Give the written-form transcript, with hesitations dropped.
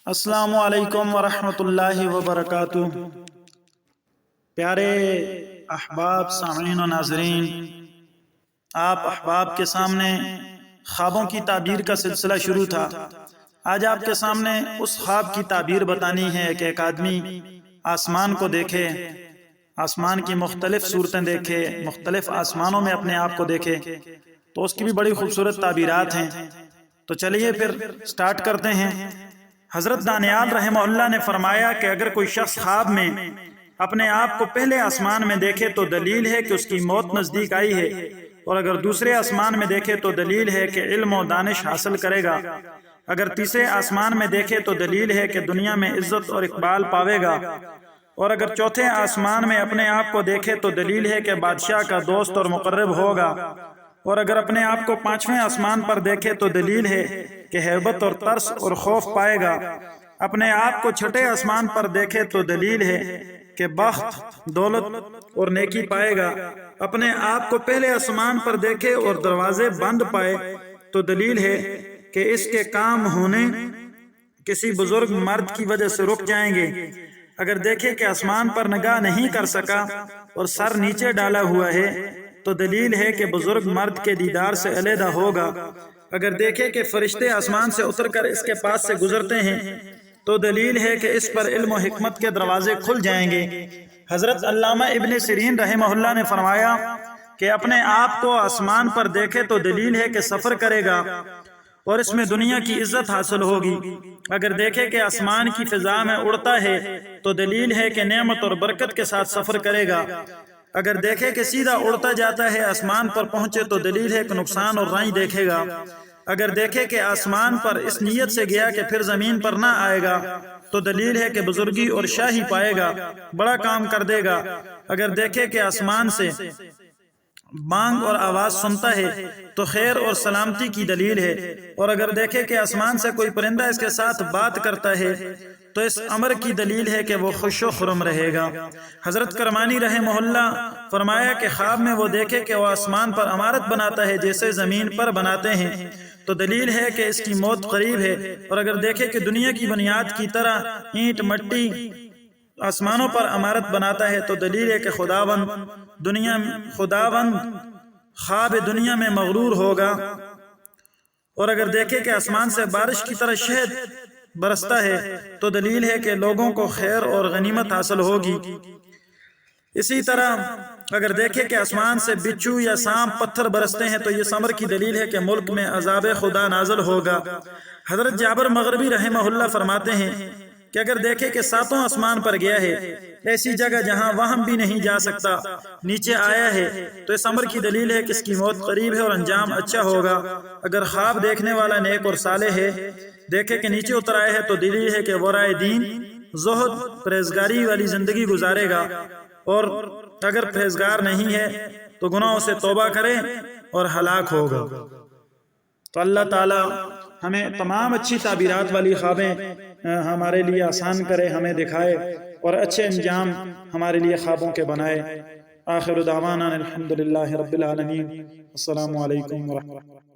السلام علیکم ورحمۃ اللہ وبرکاتہ۔ پیارے احباب سامعین و ناظرین، آپ احباب کے سامنے خوابوں کی تعبیر کا سلسلہ شروع تھا۔ آج آپ کے سامنے اس خواب کی تعبیر بتانی ہے کہ ایک آدمی آسمان کو دیکھے، آسمان کی مختلف صورتیں دیکھے، مختلف آسمانوں میں اپنے آپ کو دیکھے، تو اس کی بھی بڑی خوبصورت تعبیرات ہیں۔ تو چلیے پھر سٹارٹ کرتے ہیں۔ حضرت دانیال رحمہ اللہ نے فرمایا کہ اگر کوئی شخص خواب میں اپنے آپ کو پہلے آسمان میں دیکھے تو دلیل ہے کہ اس کی موت نزدیک آئی ہے، اور اگر دوسرے آسمان میں دیکھے تو دلیل ہے کہ علم و دانش حاصل کرے گا، اگر تیسرے آسمان میں دیکھے تو دلیل ہے کہ دنیا میں عزت اور اقبال پاوے گا، اور اگر چوتھے آسمان میں اپنے آپ کو دیکھے تو دلیل ہے کہ بادشاہ کا دوست اور مقرب ہوگا، اور اگر اپنے آپ کو پانچویں آسمان پر دیکھے تو دلیل ہے کہ ہیبت اور ترس اور خوف پائے گا، اپنے آپ کو چھٹے آسمان پر دیکھے تو دلیل ہے کہ بخت، دولت اور نیکی پائے گا، اپنے آپ کو پہلے آسمان پر دیکھے اور دروازے بند پائے تو دلیل ہے کہ اس کے کام ہونے کسی بزرگ مرد کی وجہ سے رک جائیں گے، اگر دیکھے کہ آسمان پر نگاہ نہیں کر سکا اور سر نیچے ڈالا ہوا ہے تو دلیل ہے کہ بزرگ مرد کے دیدار سے علیحدہ ہوگا، اگر دیکھے کہ فرشتے آسمان سے اتر کر اس کے پاس سے گزرتے ہیں تو دلیل ہے کہ اس پر علم و حکمت کے دروازے کھل جائیں گے۔ حضرت علامہ ابن سیرین رحمہ اللہ نے فرمایا کہ اپنے آپ کو آسمان پر دیکھے تو دلیل ہے کہ سفر کرے گا اور اس میں دنیا کی عزت حاصل ہوگی، اگر دیکھے کہ آسمان کی فضا میں اڑتا ہے تو دلیل ہے کہ نعمت اور برکت کے ساتھ سفر کرے گا، اگر دیکھے کہ سیدھا اڑتا جاتا ہے آسمان پر پہنچے تو دلیل ہے کہ نقصان اور رائیں دیکھے گا، اگر دیکھے کہ آسمان پر اس نیت سے گیا کہ پھر زمین پر نہ آئے گا تو دلیل ہے کہ بزرگی اور شاہی پائے گا، بڑا کام کر دے گا، اگر دیکھے کہ آسمان سے بانگ اور آواز سنتا ہے تو خیر اور سلامتی کی دلیل ہے، اور اگر دیکھے کہ آسمان سے کوئی پرندہ اس کے ساتھ بات کرتا ہے تو اس امر کی دلیل ہے کہ وہ خوش و خرم رہے گا۔ حضرت کرمانی رحمہ اللہ فرمایا کہ خواب میں وہ دیکھے کہ وہ آسمان پر عمارت بناتا ہے جیسے زمین پر بناتے ہیں تو دلیل ہے کہ اس کی موت قریب ہے، اور اگر دیکھے کہ دنیا کی بنیاد کی طرح اینٹ مٹی آسمانوں پر عمارت بناتا ہے تو دلیل ہے کہ خداوند خواب دنیا میں مغرور ہوگا، اور اگر دیکھے کہ آسمان سے بارش کی طرح شہد برستا ہے تو دلیل ہے کہ لوگوں کو خیر اور غنیمت حاصل ہوگی، اسی طرح اگر دیکھے کہ آسمان سے بچھو یا سانپ پتھر برستے ہیں تو یہ ثمر کی دلیل ہے کہ ملک میں عذاب خدا نازل ہوگا۔ حضرت جابر مغربی رحمہ اللہ فرماتے ہیں کہ اگر دیکھے کہ ساتوں آسمان پر گیا ہے، ایسی جگہ جہاں وہم بھی نہیں جا سکتا، نیچے آیا ہے تو اس امر کی دلیل ہے کہ اس کی موت قریب ہے اور انجام اچھا ہوگا، اگر خواب دیکھنے والا نیک اور صالح ہے، دیکھے کہ نیچے اتر آئے ہے تو دلیل ہے کہ وہ رائے دین، زہد، پرہیزگاری والی زندگی گزارے گا، اور اگر پرہیزگار نہیں ہے تو گناہوں سے توبہ کرے اور ہلاک ہوگا۔ تو اللہ تعالی ہمیں تمام اچھی تعبیرات والی خوابیں ہمارے لیے آسان کرے، ہمیں دکھائے، اور اچھے انجام ہمارے لیے خوابوں کے بنائے۔ آخر دعوانا الحمدللہ رب العالمین۔ السلام علیکم ورحمۃ اللہ۔